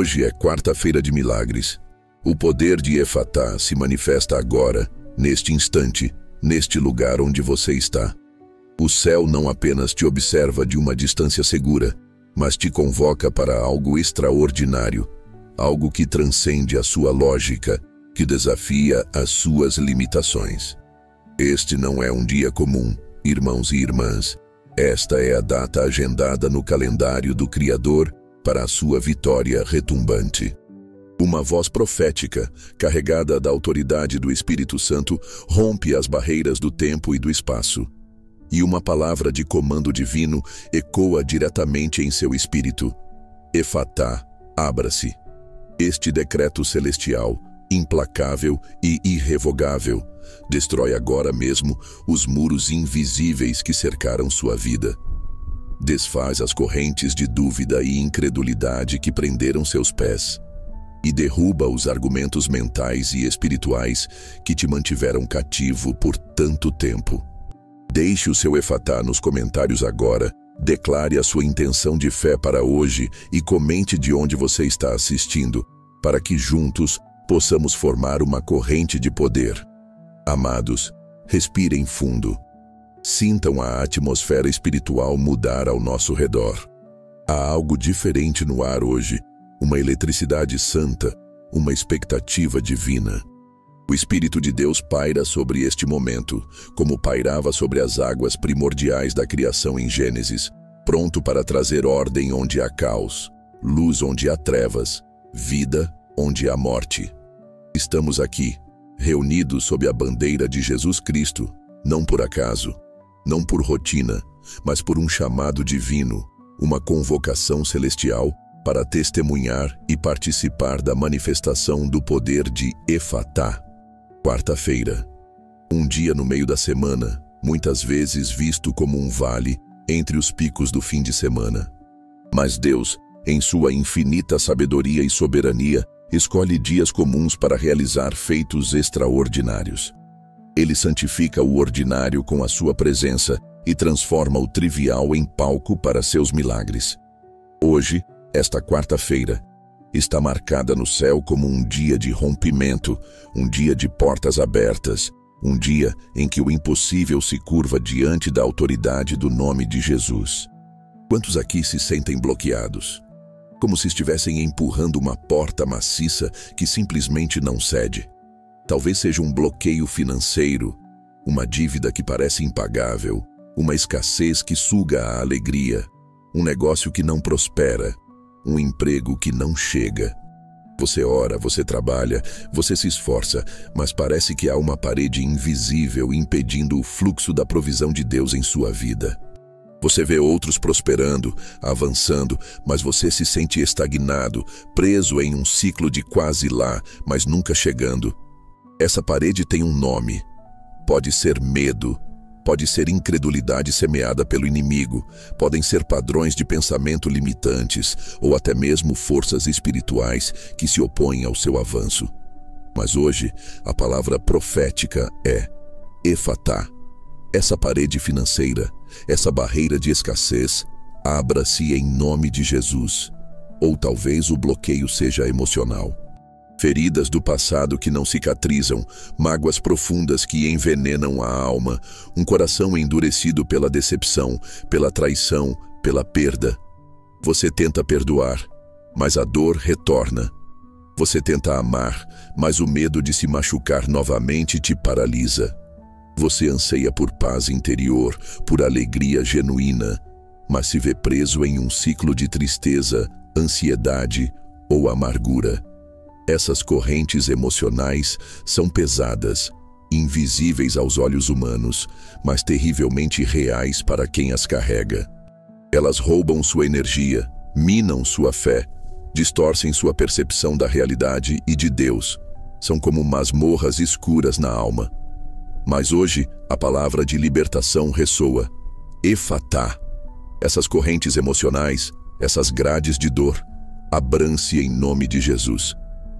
Hoje é quarta-feira de milagres. O poder de Efatá se manifesta agora, neste instante, neste lugar onde você está. O céu não apenas te observa de uma distância segura, mas te convoca para algo extraordinário, algo que transcende a sua lógica, que desafia as suas limitações. Este não é um dia comum, irmãos e irmãs. Esta é a data agendada no calendário do Criador para a sua vitória retumbante. Uma voz profética, carregada da autoridade do Espírito Santo, rompe as barreiras do tempo e do espaço. E uma palavra de comando divino ecoa diretamente em seu espírito. Efatá, abra-se. Este decreto celestial, implacável e irrevogável, destrói agora mesmo os muros invisíveis que cercaram sua vida. Desfaz as correntes de dúvida e incredulidade que prenderam seus pés. E derruba os argumentos mentais e espirituais que te mantiveram cativo por tanto tempo. Deixe o seu Efatá nos comentários agora, declare a sua intenção de fé para hoje e comente de onde você está assistindo, para que juntos possamos formar uma corrente de poder. Amados, respirem fundo. Sintam a atmosfera espiritual mudar ao nosso redor. Há algo diferente no ar hoje, uma eletricidade santa, uma expectativa divina. O Espírito de Deus paira sobre este momento, como pairava sobre as águas primordiais da criação em Gênesis, pronto para trazer ordem onde há caos, luz onde há trevas, vida onde há morte. Estamos aqui, reunidos sob a bandeira de Jesus Cristo, não por acaso, não por rotina, mas por um chamado divino, uma convocação celestial para testemunhar e participar da manifestação do poder de Efatá. Quarta-feira, um dia no meio da semana, muitas vezes visto como um vale entre os picos do fim de semana. Mas Deus, em sua infinita sabedoria e soberania, escolhe dias comuns para realizar feitos extraordinários. Ele santifica o ordinário com a sua presença e transforma o trivial em palco para seus milagres. Hoje, esta quarta-feira, está marcada no céu como um dia de rompimento, um dia de portas abertas, um dia em que o impossível se curva diante da autoridade do nome de Jesus. Quantos aqui se sentem bloqueados? Como se estivessem empurrando uma porta maciça que simplesmente não cede. Talvez seja um bloqueio financeiro, uma dívida que parece impagável, uma escassez que suga a alegria, um negócio que não prospera, um emprego que não chega. Você ora, você trabalha, você se esforça, mas parece que há uma parede invisível impedindo o fluxo da provisão de Deus em sua vida. Você vê outros prosperando, avançando, mas você se sente estagnado, preso em um ciclo de quase lá, mas nunca chegando. Essa parede tem um nome. Pode ser medo, pode ser incredulidade semeada pelo inimigo, podem ser padrões de pensamento limitantes ou até mesmo forças espirituais que se opõem ao seu avanço. Mas hoje, a palavra profética é Efatá. Essa parede financeira, essa barreira de escassez, abra-se em nome de Jesus. Ou talvez o bloqueio seja emocional. Feridas do passado que não cicatrizam, mágoas profundas que envenenam a alma, um coração endurecido pela decepção, pela traição, pela perda. Você tenta perdoar, mas a dor retorna. Você tenta amar, mas o medo de se machucar novamente te paralisa. Você anseia por paz interior, por alegria genuína, mas se vê preso em um ciclo de tristeza, ansiedade ou amargura. Essas correntes emocionais são pesadas, invisíveis aos olhos humanos, mas terrivelmente reais para quem as carrega. Elas roubam sua energia, minam sua fé, distorcem sua percepção da realidade e de Deus. São como masmorras escuras na alma. Mas hoje, a palavra de libertação ressoa. Efatá. Essas correntes emocionais, essas grades de dor, abram-se em nome de Jesus.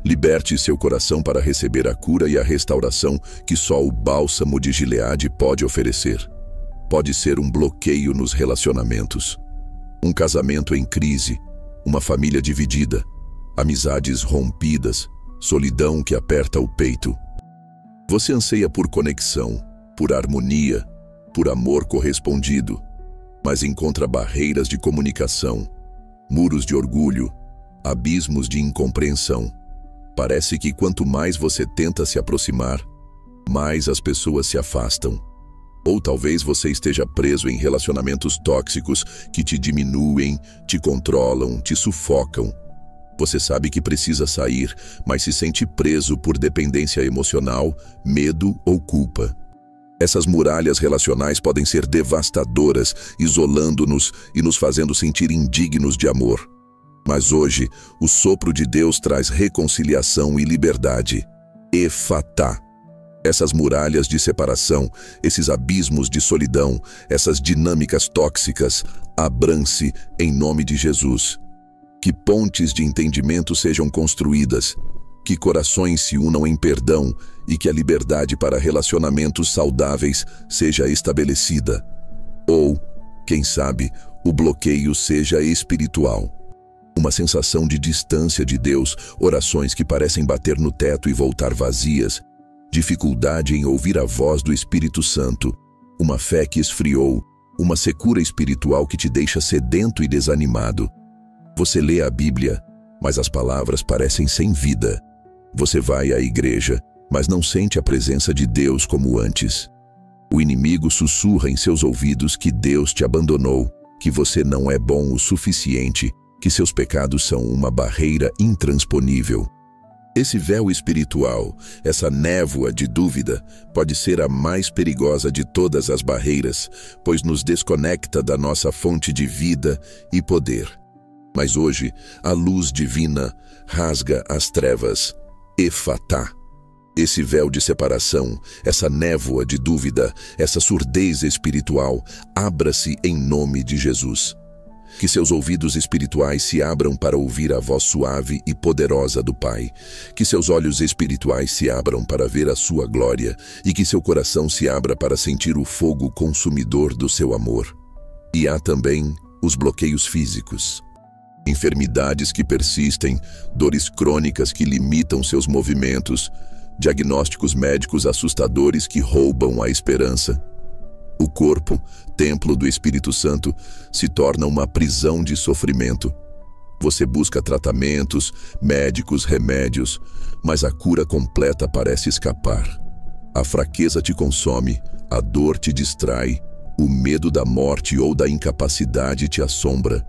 Liberte seu coração para receber a cura e a restauração que só o bálsamo de Gileade pode oferecer. Pode ser um bloqueio nos relacionamentos, um casamento em crise, uma família dividida, amizades rompidas, solidão que aperta o peito. Você anseia por conexão, por harmonia, por amor correspondido, mas encontra barreiras de comunicação, muros de orgulho, abismos de incompreensão. Parece que quanto mais você tenta se aproximar, mais as pessoas se afastam. Ou talvez você esteja preso em relacionamentos tóxicos que te diminuem, te controlam, te sufocam. Você sabe que precisa sair, mas se sente preso por dependência emocional, medo ou culpa. Essas muralhas relacionais podem ser devastadoras, isolando-nos e nos fazendo sentir indignos de amor. Mas hoje, o sopro de Deus traz reconciliação e liberdade. Efatá. Essas muralhas de separação, esses abismos de solidão, essas dinâmicas tóxicas, abram-se em nome de Jesus. Que pontes de entendimento sejam construídas, que corações se unam em perdão e que a liberdade para relacionamentos saudáveis seja estabelecida. Ou, quem sabe, o bloqueio seja espiritual. Uma sensação de distância de Deus, orações que parecem bater no teto e voltar vazias, dificuldade em ouvir a voz do Espírito Santo, uma fé que esfriou, uma secura espiritual que te deixa sedento e desanimado. Você lê a Bíblia, mas as palavras parecem sem vida. Você vai à igreja, mas não sente a presença de Deus como antes. O inimigo sussurra em seus ouvidos que Deus te abandonou, que você não é bom o suficiente, que seus pecados são uma barreira intransponível. Esse véu espiritual, essa névoa de dúvida, pode ser a mais perigosa de todas as barreiras, pois nos desconecta da nossa fonte de vida e poder. Mas hoje, a luz divina rasga as trevas. Efatá. Esse véu de separação, essa névoa de dúvida, essa surdez espiritual, abra-se em nome de Jesus. Que seus ouvidos espirituais se abram para ouvir a voz suave e poderosa do Pai. Que seus olhos espirituais se abram para ver a sua glória e que seu coração se abra para sentir o fogo consumidor do seu amor. E há também os bloqueios físicos. Enfermidades que persistem, dores crônicas que limitam seus movimentos, diagnósticos médicos assustadores que roubam a esperança. O corpo, templo do Espírito Santo, se torna uma prisão de sofrimento. Você busca tratamentos, médicos, remédios, mas a cura completa parece escapar. A fraqueza te consome, a dor te distrai, o medo da morte ou da incapacidade te assombra.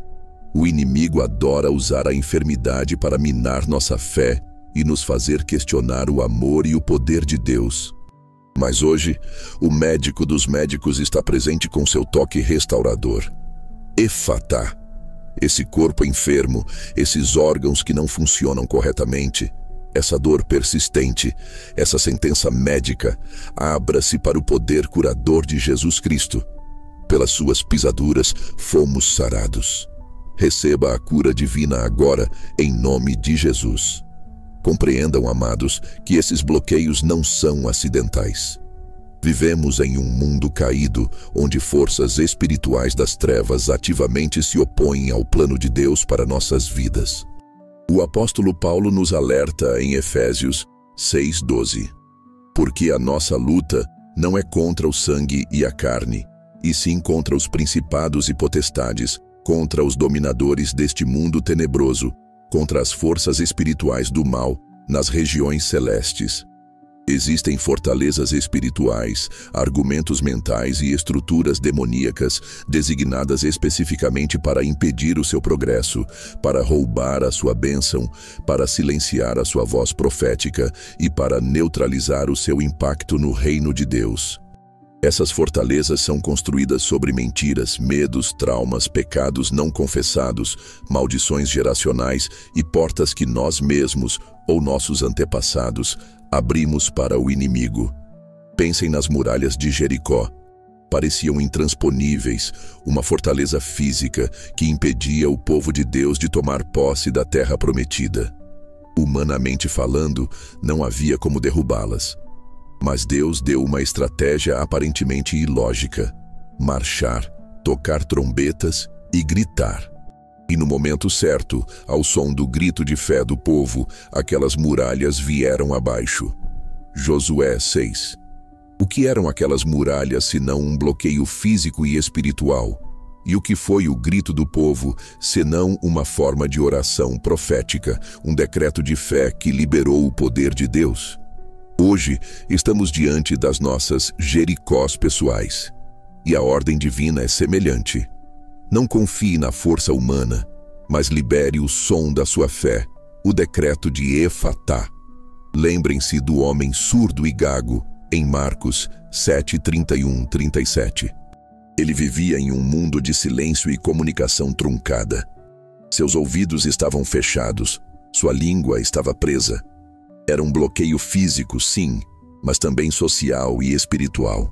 O inimigo adora usar a enfermidade para minar nossa fé e nos fazer questionar o amor e o poder de Deus. Mas hoje, o médico dos médicos está presente com seu toque restaurador. Efatá. Esse corpo enfermo, esses órgãos que não funcionam corretamente, essa dor persistente, essa sentença médica, abra-se para o poder curador de Jesus Cristo. Pelas suas pisaduras, fomos sarados. Receba a cura divina agora, em nome de Jesus. Compreendam, amados, que esses bloqueios não são acidentais. Vivemos em um mundo caído, onde forças espirituais das trevas ativamente se opõem ao plano de Deus para nossas vidas. O apóstolo Paulo nos alerta em Efésios 6:12. Porque a nossa luta não é contra o sangue e a carne, e sim contra os principados e potestades, contra os dominadores deste mundo tenebroso, contra as forças espirituais do mal nas regiões celestes. Existem fortalezas espirituais, argumentos mentais e estruturas demoníacas designadas especificamente para impedir o seu progresso, para roubar a sua bênção, para silenciar a sua voz profética e para neutralizar o seu impacto no reino de Deus. Essas fortalezas são construídas sobre mentiras, medos, traumas, pecados não confessados, maldições geracionais e portas que nós mesmos ou nossos antepassados abrimos para o inimigo. Pensem nas muralhas de Jericó. Pareciam intransponíveis, uma fortaleza física que impedia o povo de Deus de tomar posse da terra prometida. Humanamente falando, não havia como derrubá-las. Mas Deus deu uma estratégia aparentemente ilógica: marchar, tocar trombetas e gritar. E no momento certo, ao som do grito de fé do povo, aquelas muralhas vieram abaixo. Josué 6. O que eram aquelas muralhas senão um bloqueio físico e espiritual? E o que foi o grito do povo, senão uma forma de oração profética, um decreto de fé que liberou o poder de Deus? Hoje, estamos diante das nossas Jericós pessoais. E a ordem divina é semelhante. Não confie na força humana, mas libere o som da sua fé, o decreto de Efatá. Lembrem-se do homem surdo e gago, em Marcos 7:31-37. Ele vivia em um mundo de silêncio e comunicação truncada. Seus ouvidos estavam fechados, sua língua estava presa. Era um bloqueio físico, sim, mas também social e espiritual.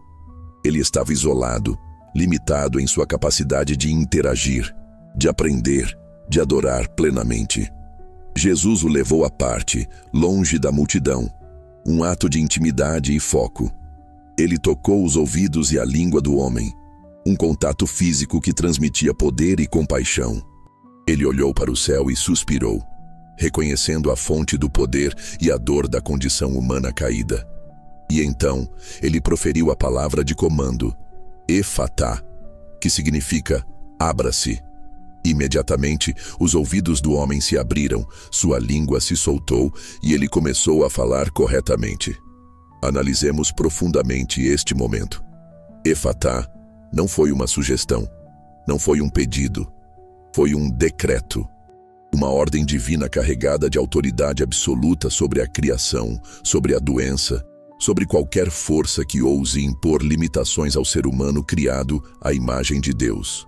Ele estava isolado, limitado em sua capacidade de interagir, de aprender, de adorar plenamente. Jesus o levou à parte, longe da multidão, um ato de intimidade e foco. Ele tocou os ouvidos e a língua do homem, um contato físico que transmitia poder e compaixão. Ele olhou para o céu e suspirou, reconhecendo a fonte do poder e a dor da condição humana caída. E então, ele proferiu a palavra de comando, Efatá, que significa abra-se. Imediatamente, os ouvidos do homem se abriram, sua língua se soltou e ele começou a falar corretamente. Analisemos profundamente este momento. Efatá não foi uma sugestão, não foi um pedido, foi um decreto. Uma ordem divina carregada de autoridade absoluta sobre a criação, sobre a doença, sobre qualquer força que ouse impor limitações ao ser humano criado à imagem de Deus.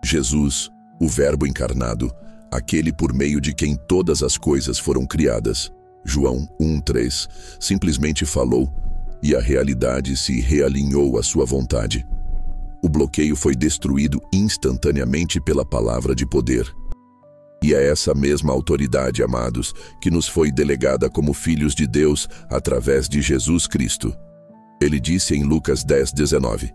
Jesus, o Verbo encarnado, aquele por meio de quem todas as coisas foram criadas, João 1:3, simplesmente falou e a realidade se realinhou à sua vontade. O bloqueio foi destruído instantaneamente pela palavra de poder. E é essa mesma autoridade, amados, que nos foi delegada como filhos de Deus através de Jesus Cristo. Ele disse em Lucas 10:19,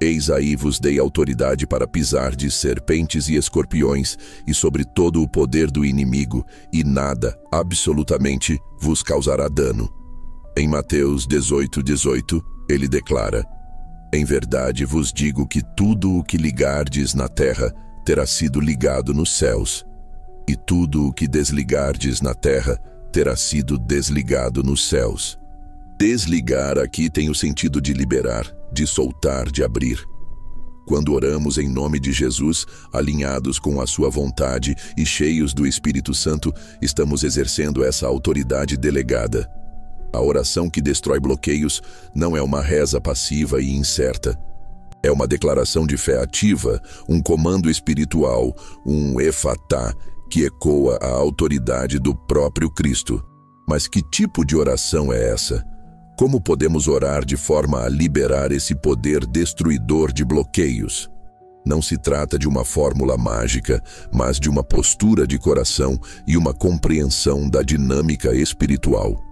Eis aí vos dei autoridade para pisar de serpentes e escorpiões e sobre todo o poder do inimigo, e nada, absolutamente, vos causará dano. Em Mateus 18:18, ele declara, Em verdade vos digo que tudo o que ligardes na terra terá sido ligado nos céus, e tudo o que desligardes na terra terá sido desligado nos céus. Desligar aqui tem o sentido de liberar, de soltar, de abrir. Quando oramos em nome de Jesus, alinhados com a sua vontade e cheios do Espírito Santo, estamos exercendo essa autoridade delegada. A oração que destrói bloqueios não é uma reza passiva e incerta. É uma declaração de fé ativa, um comando espiritual, um Efatá, que ecoa a autoridade do próprio Cristo. Mas que tipo de oração é essa? Como podemos orar de forma a liberar esse poder destruidor de bloqueios? Não se trata de uma fórmula mágica, mas de uma postura de coração e uma compreensão da dinâmica espiritual.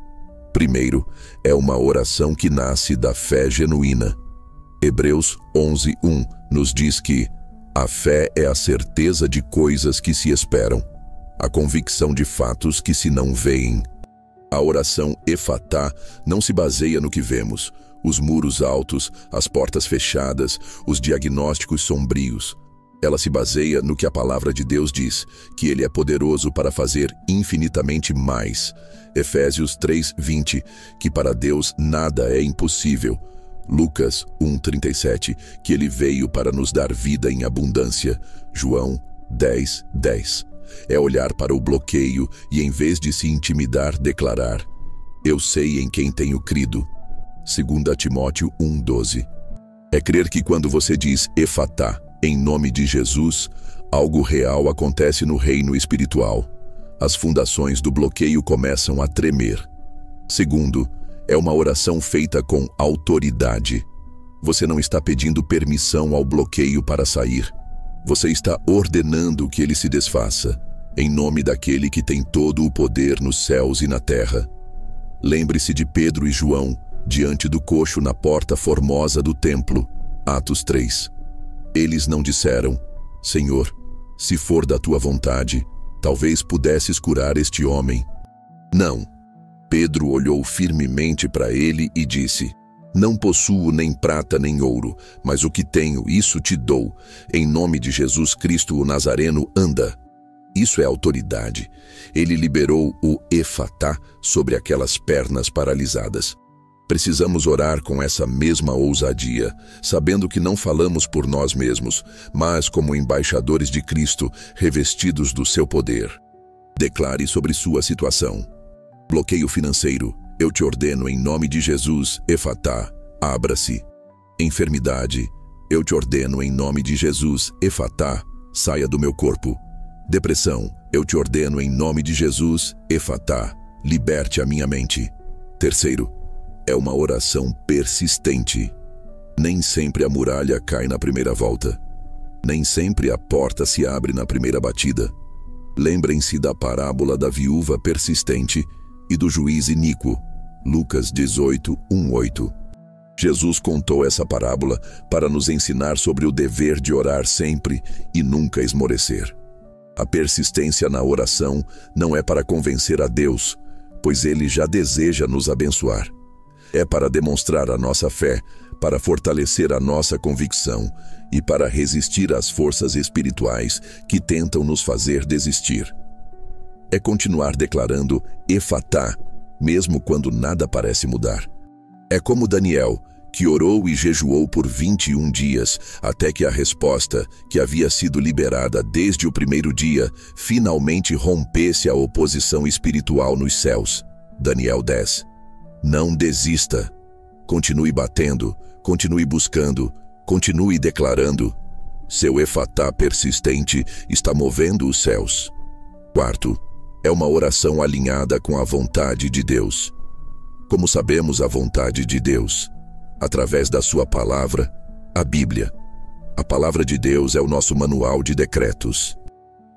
Primeiro, é uma oração que nasce da fé genuína. Hebreus 11:1 nos diz que a fé é a certeza de coisas que se esperam, a convicção de fatos que se não veem. A oração Efatá não se baseia no que vemos, os muros altos, as portas fechadas, os diagnósticos sombrios. Ela se baseia no que a palavra de Deus diz, que Ele é poderoso para fazer infinitamente mais. Efésios 3:20, que para Deus nada é impossível. Lucas 1:37, que Ele veio para nos dar vida em abundância. João 10:10. É olhar para o bloqueio e, em vez de se intimidar, declarar: Eu sei em quem tenho crido. 2 Timóteo 1:12. É crer que quando você diz Efatá, em nome de Jesus, algo real acontece no reino espiritual. As fundações do bloqueio começam a tremer. Segundo, é uma oração feita com autoridade. Você não está pedindo permissão ao bloqueio para sair. Você está ordenando que ele se desfaça, em nome daquele que tem todo o poder nos céus e na terra. Lembre-se de Pedro e João, diante do coxo na porta formosa do templo. Atos 3. Eles não disseram: Senhor, Se for da tua vontade, talvez pudesses curar este homem. Não. Pedro olhou firmemente para ele e disse: Não possuo nem prata nem ouro, mas o que tenho, isso te dou. Em nome de Jesus Cristo o Nazareno, anda. Isso é autoridade. Ele liberou o Efatá sobre aquelas pernas paralisadas. Precisamos orar com essa mesma ousadia, sabendo que não falamos por nós mesmos, mas como embaixadores de Cristo, revestidos do seu poder. Declare sobre sua situação. Bloqueio financeiro. Eu te ordeno em nome de Jesus, Efatá, abra-se. Enfermidade. Eu te ordeno em nome de Jesus, Efatá, saia do meu corpo. Depressão. Eu te ordeno em nome de Jesus, Efatá, liberte a minha mente. Terceiro, é uma oração persistente. Nem sempre a muralha cai na primeira volta. Nem sempre a porta se abre na primeira batida. Lembrem-se da parábola da viúva persistente e do juiz iníquo. Lucas 18, 1-8. Jesus contou essa parábola para nos ensinar sobre o dever de orar sempre e nunca esmorecer. A persistência na oração não é para convencer a Deus, pois Ele já deseja nos abençoar. É para demonstrar a nossa fé, para fortalecer a nossa convicção e para resistir às forças espirituais que tentam nos fazer desistir. É continuar declarando Efatá, mesmo quando nada parece mudar. É como Daniel, que orou e jejuou por 21 dias, até que a resposta, que havia sido liberada desde o primeiro dia, finalmente rompesse a oposição espiritual nos céus. Daniel 10. Não desista. Continue batendo, continue buscando, continue declarando. Seu Efatá persistente está movendo os céus. Quarto, é uma oração alinhada com a vontade de Deus. Como sabemos a vontade de Deus? Através da sua palavra, a Bíblia. A palavra de Deus é o nosso manual de decretos.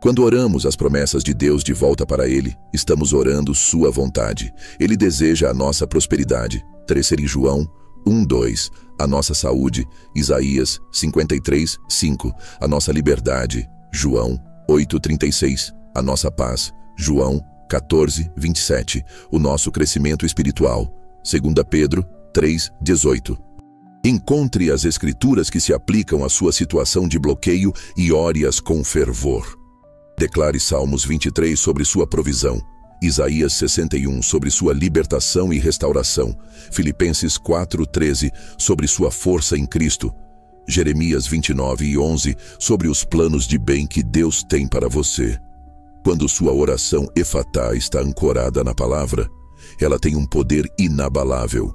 Quando oramos as promessas de Deus de volta para Ele, estamos orando sua vontade. Ele deseja a nossa prosperidade. Terceiro João 1:2. A nossa saúde. Isaías 53:5. A nossa liberdade. João 8:36. A nossa paz. João 14:27. O nosso crescimento espiritual. 2 Pedro 3:18. Encontre as escrituras que se aplicam à sua situação de bloqueio e ore-as com fervor. Declare Salmos 23 sobre sua provisão, Isaías 61 sobre sua libertação e restauração, Filipenses 4:13 sobre sua força em Cristo, Jeremias 29:11 sobre os planos de bem que Deus tem para você. Quando sua oração Efatá está ancorada na palavra, ela tem um poder inabalável,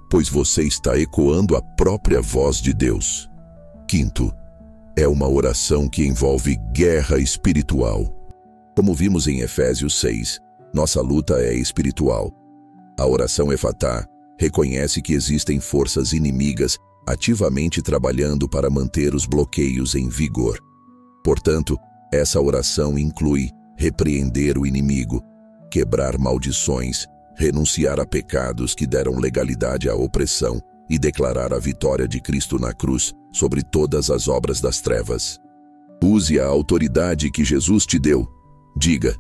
pois você está ecoando a própria voz de Deus. Quinto, é uma oração que envolve guerra espiritual. Como vimos em Efésios 6, nossa luta é espiritual. A oração Efatá reconhece que existem forças inimigas ativamente trabalhando para manter os bloqueios em vigor. Portanto, essa oração inclui repreender o inimigo, quebrar maldições, renunciar a pecados que deram legalidade à opressão e declarar a vitória de Cristo na cruz sobre todas as obras das trevas. Use a autoridade que Jesus te deu. Diga: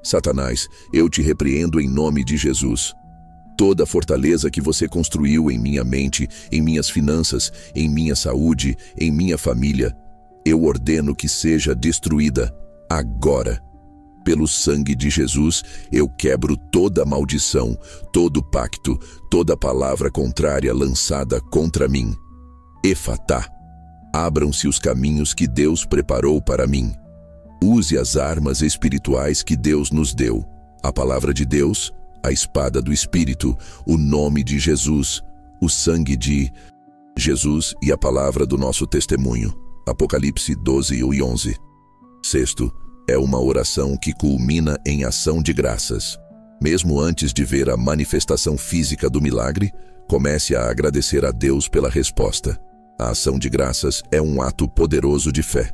Satanás, eu te repreendo em nome de Jesus. Toda a fortaleza que você construiu em minha mente, em minhas finanças, em minha saúde, em minha família, eu ordeno que seja destruída agora. Pelo sangue de Jesus, eu quebro toda maldição, todo pacto, toda palavra contrária lançada contra mim. Efatá, abram-se os caminhos que Deus preparou para mim. Use as armas espirituais que Deus nos deu. A palavra de Deus, a espada do Espírito, o nome de Jesus, o sangue de Jesus e a palavra do nosso testemunho. Apocalipse 12:11. Sexto, é uma oração que culmina em ação de graças. Mesmo antes de ver a manifestação física do milagre, comece a agradecer a Deus pela resposta. A ação de graças é um ato poderoso de fé.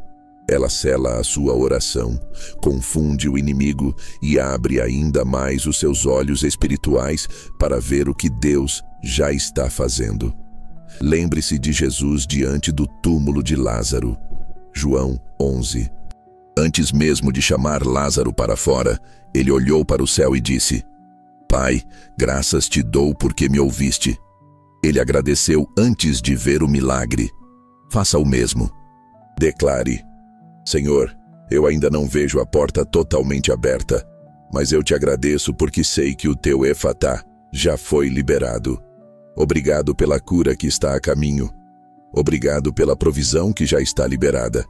Ela sela a sua oração, confunde o inimigo e abre ainda mais os seus olhos espirituais para ver o que Deus já está fazendo. Lembre-se de Jesus diante do túmulo de Lázaro. João 11. Antes mesmo de chamar Lázaro para fora, ele olhou para o céu e disse: Pai, graças te dou porque me ouviste. Ele agradeceu antes de ver o milagre. Faça o mesmo. Declare: Senhor, eu ainda não vejo a porta totalmente aberta, mas eu te agradeço porque sei que o teu Efatá já foi liberado. Obrigado pela cura que está a caminho. Obrigado pela provisão que já está liberada.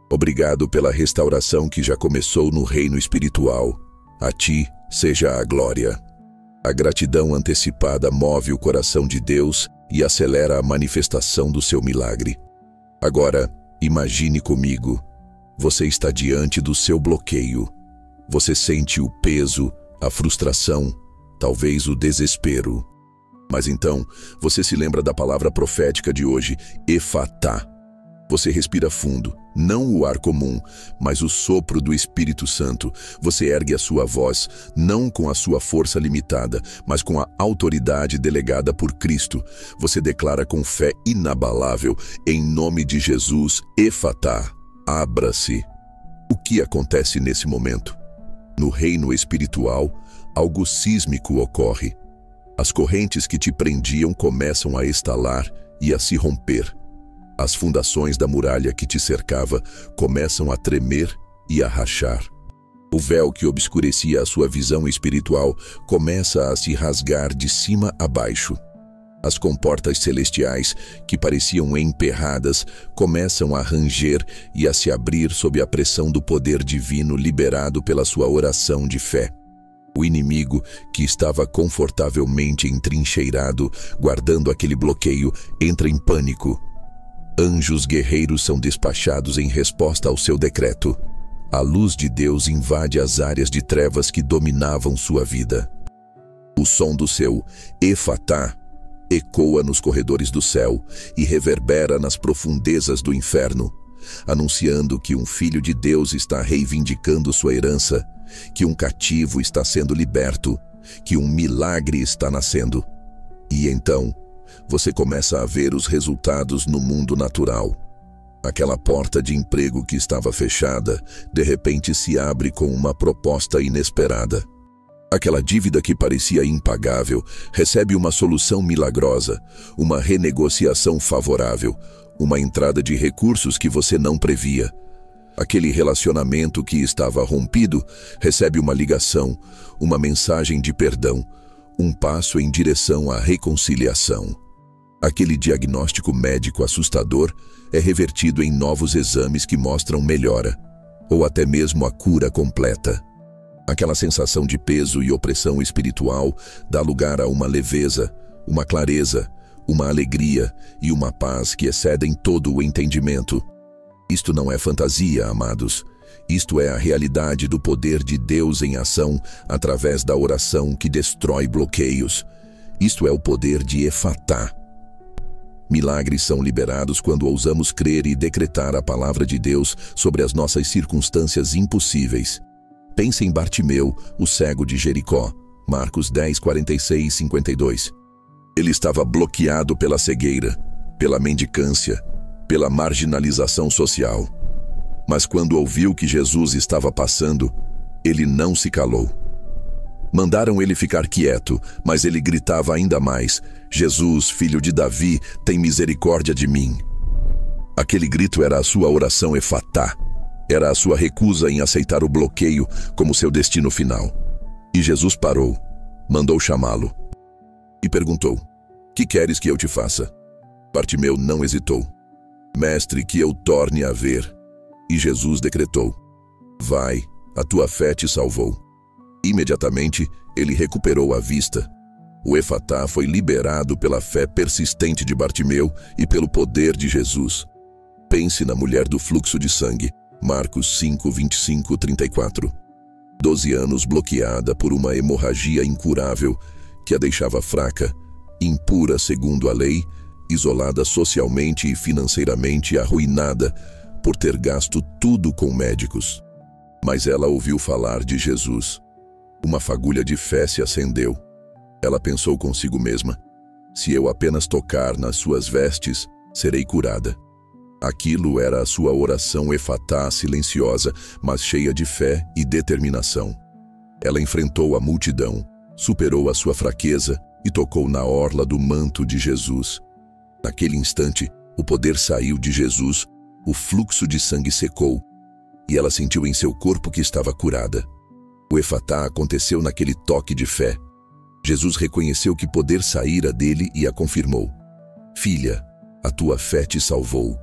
Obrigado pela restauração que já começou no reino espiritual. A ti seja a glória. A gratidão antecipada move o coração de Deus e acelera a manifestação do seu milagre. Agora, imagine comigo. Você está diante do seu bloqueio. Você sente o peso, a frustração, talvez o desespero. Mas então, você se lembra da palavra profética de hoje, Efatá. Você respira fundo, não o ar comum, mas o sopro do Espírito Santo. Você ergue a sua voz, não com a sua força limitada, mas com a autoridade delegada por Cristo. Você declara com fé inabalável, em nome de Jesus, Efatá, abra-se. O que acontece nesse momento? No reino espiritual, algo sísmico ocorre. As correntes que te prendiam começam a estalar e a se romper. As fundações da muralha que te cercava começam a tremer e a rachar. O véu que obscurecia a sua visão espiritual começa a se rasgar de cima a baixo. As comportas celestiais, que pareciam emperradas, começam a ranger e a se abrir sob a pressão do poder divino liberado pela sua oração de fé. O inimigo, que estava confortavelmente entrincheirado, guardando aquele bloqueio, entra em pânico. Anjos guerreiros são despachados em resposta ao seu decreto. A luz de Deus invade as áreas de trevas que dominavam sua vida. O som do seu Efatá ecoa nos corredores do céu e reverbera nas profundezas do inferno, anunciando que um filho de Deus está reivindicando sua herança, que um cativo está sendo liberto, que um milagre está nascendo. E então, você começa a ver os resultados no mundo natural. Aquela porta de emprego que estava fechada, de repente se abre com uma proposta inesperada. Aquela dívida que parecia impagável recebe uma solução milagrosa, uma renegociação favorável, uma entrada de recursos que você não previa. Aquele relacionamento que estava rompido recebe uma ligação, uma mensagem de perdão, um passo em direção à reconciliação. Aquele diagnóstico médico assustador é revertido em novos exames que mostram melhora, ou até mesmo a cura completa. Aquela sensação de peso e opressão espiritual dá lugar a uma leveza, uma clareza, uma alegria e uma paz que excedem todo o entendimento. Isto não é fantasia, amados. Isto é a realidade do poder de Deus em ação através da oração que destrói bloqueios. Isto é o poder de Efatá. Milagres são liberados quando ousamos crer e decretar a palavra de Deus sobre as nossas circunstâncias impossíveis. Pense em Bartimeu, o cego de Jericó, Marcos 10, 46 e 52. Ele estava bloqueado pela cegueira, pela mendicância, pela marginalização social. Mas quando ouviu que Jesus estava passando, ele não se calou. Mandaram ele ficar quieto, mas ele gritava ainda mais: Jesus, filho de Davi, tem misericórdia de mim. Aquele grito era a sua oração Efatá. Era a sua recusa em aceitar o bloqueio como seu destino final. E Jesus parou, mandou chamá-lo e perguntou: que queres que eu te faça? Bartimeu não hesitou. Mestre, que eu torne a ver. E Jesus decretou: vai, a tua fé te salvou. Imediatamente, ele recuperou a vista. O Efatá foi liberado pela fé persistente de Bartimeu e pelo poder de Jesus. Pense na mulher do fluxo de sangue, Marcos 5, 25, 34. 12 anos bloqueada por uma hemorragia incurável que a deixava fraca, impura segundo a lei, isolada socialmente e financeiramente, arruinada por ter gasto tudo com médicos. Mas ela ouviu falar de Jesus. Uma fagulha de fé se acendeu. Ela pensou consigo mesma: se eu apenas tocar nas suas vestes, serei curada. Aquilo era a sua oração efatá silenciosa, mas cheia de fé e determinação. Ela enfrentou a multidão, superou a sua fraqueza e tocou na orla do manto de Jesus. Naquele instante, o poder saiu de Jesus, o fluxo de sangue secou, e ela sentiu em seu corpo que estava curada. O efatá aconteceu naquele toque de fé. Jesus reconheceu que poder saíra dele e a confirmou. Filha, a tua fé te salvou.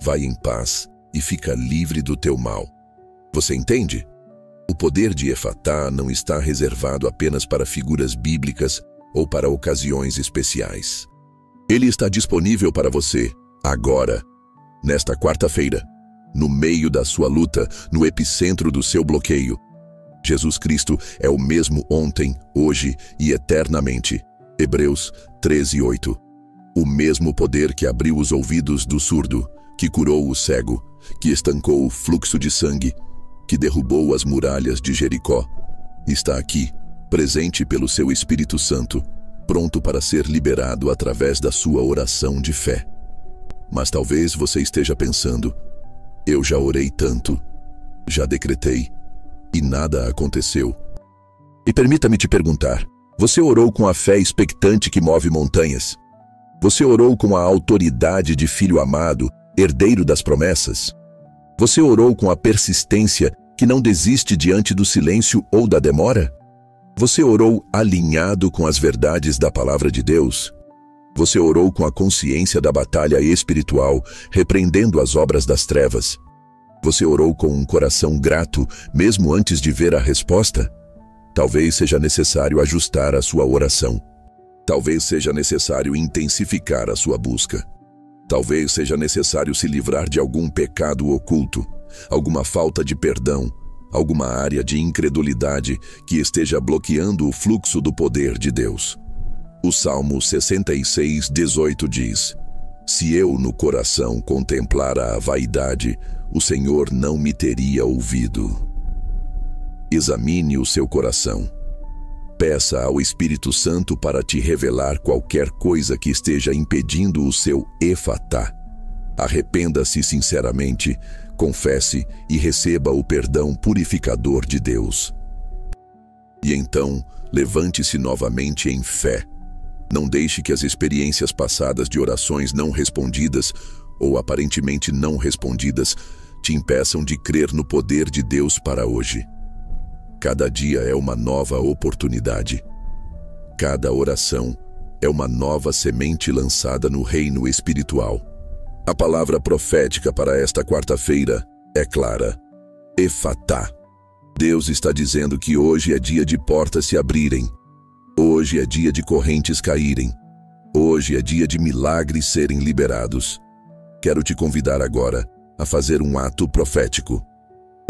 Vai em paz e fica livre do teu mal. Você entende? O poder de efatá não está reservado apenas para figuras bíblicas ou para ocasiões especiais. Ele está disponível para você, agora, nesta quarta-feira, no meio da sua luta, no epicentro do seu bloqueio. Jesus Cristo é o mesmo ontem, hoje e eternamente. Hebreus 13:8. O mesmo poder que abriu os ouvidos do surdo, que curou o cego, que estancou o fluxo de sangue, que derrubou as muralhas de Jericó, está aqui, presente pelo seu Espírito Santo, pronto para ser liberado através da sua oração de fé. Mas talvez você esteja pensando, eu já orei tanto, já decretei, e nada aconteceu. E permita-me te perguntar, você orou com a fé expectante que move montanhas? Você orou com a autoridade de filho amado, herdeiro das promessas? Você orou com a persistência que não desiste diante do silêncio ou da demora? Você orou alinhado com as verdades da palavra de Deus? Você orou com a consciência da batalha espiritual, repreendendo as obras das trevas? Você orou com um coração grato, mesmo antes de ver a resposta? Talvez seja necessário ajustar a sua oração. Talvez seja necessário intensificar a sua busca. Talvez seja necessário se livrar de algum pecado oculto, alguma falta de perdão, alguma área de incredulidade que esteja bloqueando o fluxo do poder de Deus. O Salmo 66:18 diz: Se eu no coração contemplara a vaidade, o Senhor não me teria ouvido. Examine o seu coração. Peça ao Espírito Santo para te revelar qualquer coisa que esteja impedindo o seu efatá. Arrependa-se sinceramente, confesse e receba o perdão purificador de Deus. E então, levante-se novamente em fé. Não deixe que as experiências passadas de orações não respondidas ou aparentemente não respondidas te impeçam de crer no poder de Deus para hoje. Cada dia é uma nova oportunidade. Cada oração é uma nova semente lançada no reino espiritual. A palavra profética para esta quarta-feira é clara. Efatá. Deus está dizendo que hoje é dia de portas se abrirem. Hoje é dia de correntes caírem. Hoje é dia de milagres serem liberados. Quero te convidar agora a fazer um ato profético.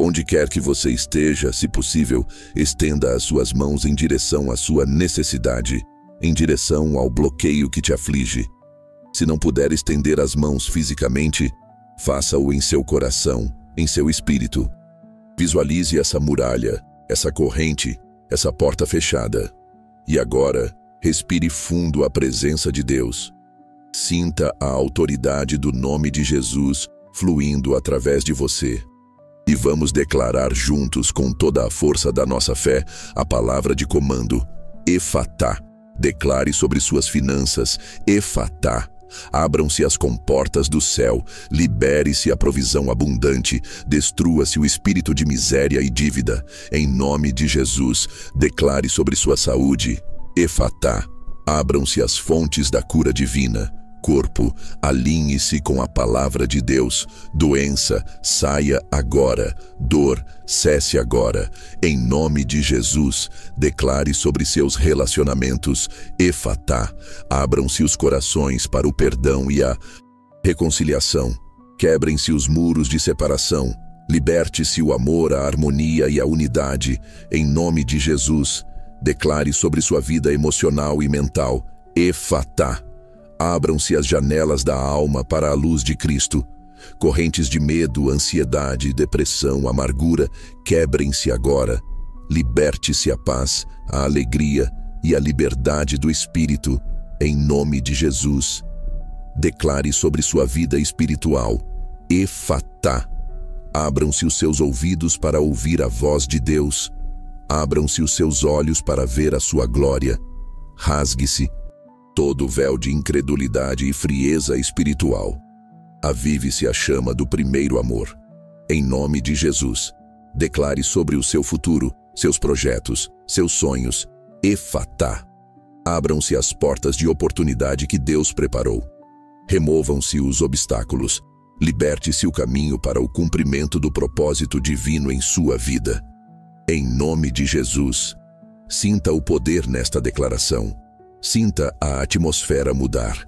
Onde quer que você esteja, se possível, estenda as suas mãos em direção à sua necessidade, em direção ao bloqueio que te aflige. Se não puder estender as mãos fisicamente, faça-o em seu coração, em seu espírito. Visualize essa muralha, essa corrente, essa porta fechada. E agora, respire fundo a presença de Deus. Sinta a autoridade do nome de Jesus fluindo através de você. E vamos declarar juntos, com toda a força da nossa fé, a palavra de comando. Efatá. Declare sobre suas finanças. Efatá. Abram-se as comportas do céu, libere-se a provisão abundante, destrua-se o espírito de miséria e dívida. Em nome de Jesus, declare sobre sua saúde. Efatá. Abram-se as fontes da cura divina. Corpo, alinhe-se com a palavra de Deus. Doença, saia agora. Dor, cesse agora. Em nome de Jesus, declare sobre seus relacionamentos. Efatá. Abram-se os corações para o perdão e a reconciliação. Quebrem-se os muros de separação. Liberte-se o amor, a harmonia e a unidade. Em nome de Jesus, declare sobre sua vida emocional e mental. Efatá. Abram-se as janelas da alma para a luz de Cristo. Correntes de medo, ansiedade, depressão, amargura, quebrem-se agora. Liberte-se a paz, a alegria e a liberdade do Espírito, em nome de Jesus. Declare sobre sua vida espiritual. Efatá. Abram-se os seus ouvidos para ouvir a voz de Deus. Abram-se os seus olhos para ver a sua glória. Rasgue-se todo o véu de incredulidade e frieza espiritual. Avive-se a chama do primeiro amor. Em nome de Jesus, declare sobre o seu futuro, seus projetos, seus sonhos. Efatá. Abram-se as portas de oportunidade que Deus preparou. Removam-se os obstáculos. Liberte-se o caminho para o cumprimento do propósito divino em sua vida. Em nome de Jesus, sinta o poder nesta declaração. Sinta a atmosfera mudar.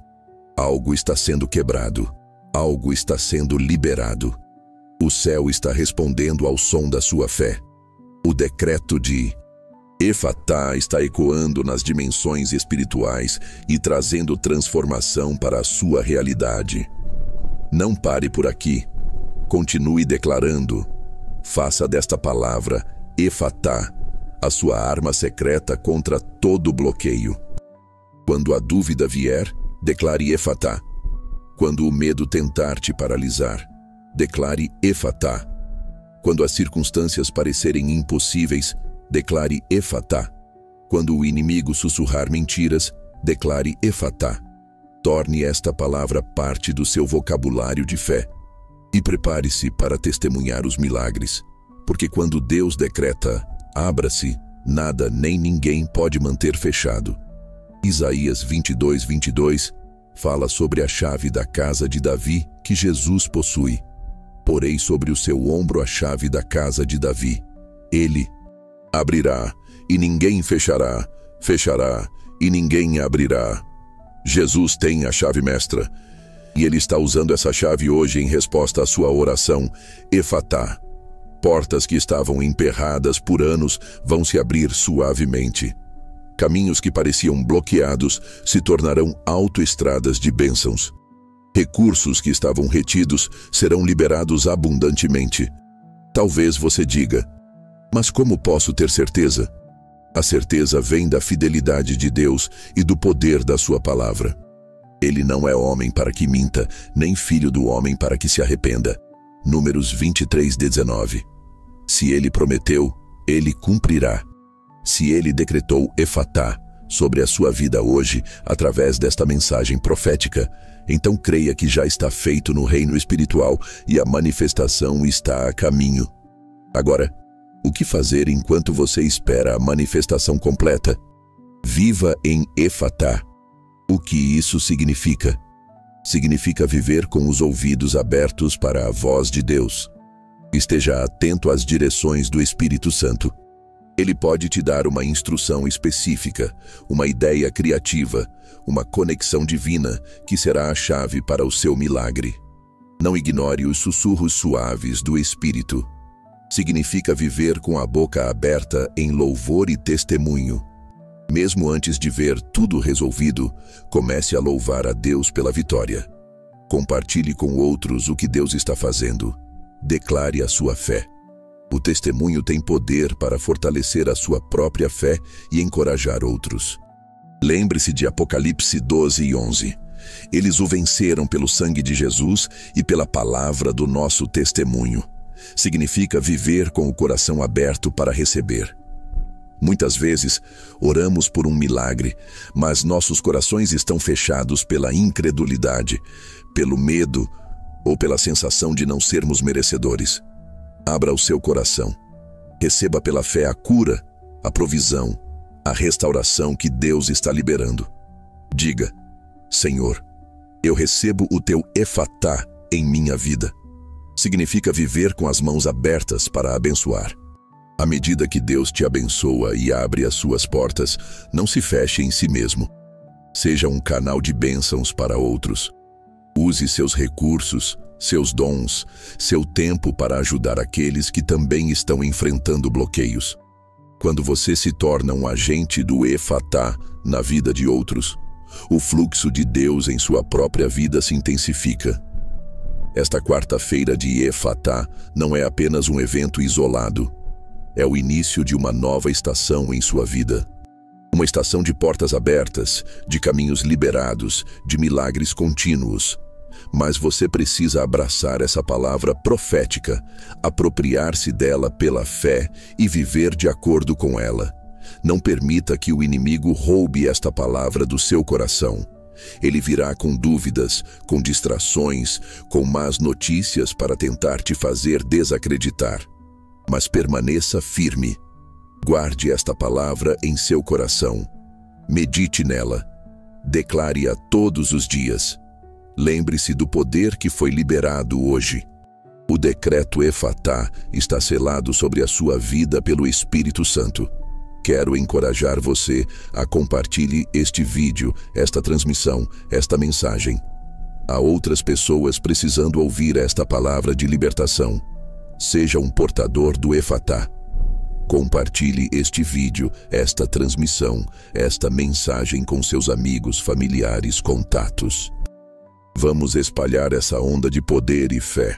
Algo está sendo quebrado. Algo está sendo liberado. O céu está respondendo ao som da sua fé. O decreto de Efatá está ecoando nas dimensões espirituais e trazendo transformação para a sua realidade. Não pare por aqui. Continue declarando. Faça desta palavra, Efatá, a sua arma secreta contra todo bloqueio. Quando a dúvida vier, declare Efatá. Quando o medo tentar te paralisar, declare Efatá. Quando as circunstâncias parecerem impossíveis, declare Efatá. Quando o inimigo sussurrar mentiras, declare Efatá. Torne esta palavra parte do seu vocabulário de fé e prepare-se para testemunhar os milagres, porque quando Deus decreta, abra-se, nada nem ninguém pode manter fechado. Isaías 22:22 fala sobre a chave da casa de Davi que Jesus possui. Porei sobre o seu ombro a chave da casa de Davi. Ele abrirá e ninguém fechará, fechará e ninguém abrirá. Jesus tem a chave mestra, e Ele está usando essa chave hoje em resposta à sua oração, Efatá. Portas que estavam emperradas por anos vão se abrir suavemente. Caminhos que pareciam bloqueados se tornarão autoestradas de bênçãos. Recursos que estavam retidos serão liberados abundantemente. Talvez você diga, mas como posso ter certeza? A certeza vem da fidelidade de Deus e do poder da sua palavra. Ele não é homem para que minta, nem filho do homem para que se arrependa. Números 23:19. Se ele prometeu, ele cumprirá. Se ele decretou Efatá sobre a sua vida hoje, através desta mensagem profética, então creia que já está feito no reino espiritual e a manifestação está a caminho. Agora, o que fazer enquanto você espera a manifestação completa? Viva em Efatá. O que isso significa? Significa viver com os ouvidos abertos para a voz de Deus. Esteja atento às direções do Espírito Santo. Ele pode te dar uma instrução específica, uma ideia criativa, uma conexão divina que será a chave para o seu milagre. Não ignore os sussurros suaves do Espírito. Significa viver com a boca aberta em louvor e testemunho. Mesmo antes de ver tudo resolvido, comece a louvar a Deus pela vitória. Compartilhe com outros o que Deus está fazendo. Declare a sua fé. O testemunho tem poder para fortalecer a sua própria fé e encorajar outros. Lembre-se de Apocalipse 12:11. Eles o venceram pelo sangue de Jesus e pela palavra do nosso testemunho. Significa viver com o coração aberto para receber. Muitas vezes, oramos por um milagre, mas nossos corações estão fechados pela incredulidade, pelo medo ou pela sensação de não sermos merecedores. Abra o seu coração. Receba pela fé a cura, a provisão, a restauração que Deus está liberando. Diga, Senhor, eu recebo o teu Efatá em minha vida. Significa viver com as mãos abertas para abençoar. À medida que Deus te abençoa e abre as suas portas, não se feche em si mesmo. Seja um canal de bênçãos para outros. Use seus recursos, seus dons, seu tempo para ajudar aqueles que também estão enfrentando bloqueios. Quando você se torna um agente do Efatá na vida de outros, o fluxo de Deus em sua própria vida se intensifica. Esta quarta-feira de Efatá não é apenas um evento isolado. É o início de uma nova estação em sua vida. Uma estação de portas abertas, de caminhos liberados, de milagres contínuos. Mas você precisa abraçar essa palavra profética, apropriar-se dela pela fé e viver de acordo com ela. Não permita que o inimigo roube esta palavra do seu coração. Ele virá com dúvidas, com distrações, com más notícias para tentar te fazer desacreditar. Mas permaneça firme. Guarde esta palavra em seu coração. Medite nela. Declare-a todos os dias. Lembre-se do poder que foi liberado hoje. O decreto Efatá está selado sobre a sua vida pelo Espírito Santo. Quero encorajar você a compartilhar este vídeo, esta transmissão, esta mensagem. Há outras pessoas precisando ouvir esta palavra de libertação. Seja um portador do Efatá. Compartilhe este vídeo, esta transmissão, esta mensagem com seus amigos, familiares, contatos. Vamos espalhar essa onda de poder e fé.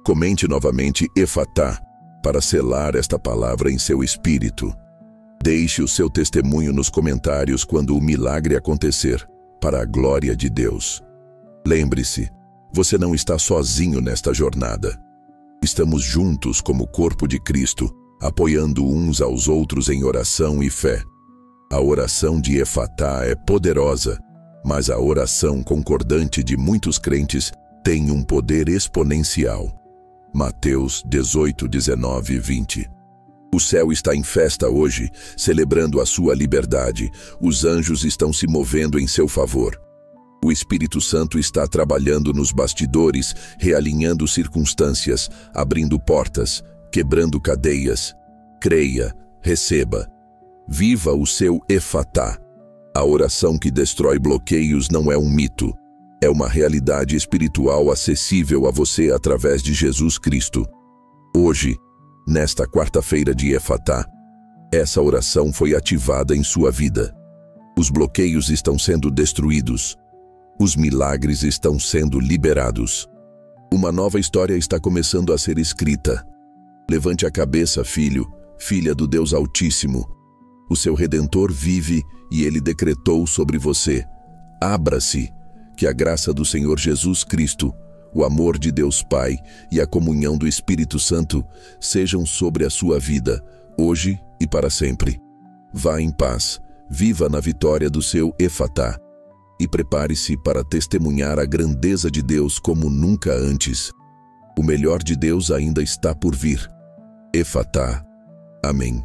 Comente novamente Efatá para selar esta palavra em seu espírito. Deixe o seu testemunho nos comentários quando o milagre acontecer, para a glória de Deus. Lembre-se, você não está sozinho nesta jornada. Estamos juntos como corpo de Cristo, apoiando uns aos outros em oração e fé. A oração de Efatá é poderosa, mas a oração concordante de muitos crentes tem um poder exponencial. Mateus 18, 19 e 20. O céu está em festa hoje, celebrando a sua liberdade. Os anjos estão se movendo em seu favor. O Espírito Santo está trabalhando nos bastidores, realinhando circunstâncias, abrindo portas, quebrando cadeias. Creia, receba. Viva o seu Efatá. A oração que destrói bloqueios não é um mito. É uma realidade espiritual acessível a você através de Jesus Cristo. Hoje, nesta quarta-feira de Efatá, essa oração foi ativada em sua vida. Os bloqueios estão sendo destruídos. Os milagres estão sendo liberados. Uma nova história está começando a ser escrita. Levante a cabeça, filho, filha do Deus Altíssimo. O seu Redentor vive e ele decretou sobre você. Abra-se, que a graça do Senhor Jesus Cristo, o amor de Deus Pai e a comunhão do Espírito Santo sejam sobre a sua vida, hoje e para sempre. Vá em paz, viva na vitória do seu Efatá e prepare-se para testemunhar a grandeza de Deus como nunca antes. O melhor de Deus ainda está por vir. Efatá. Amém.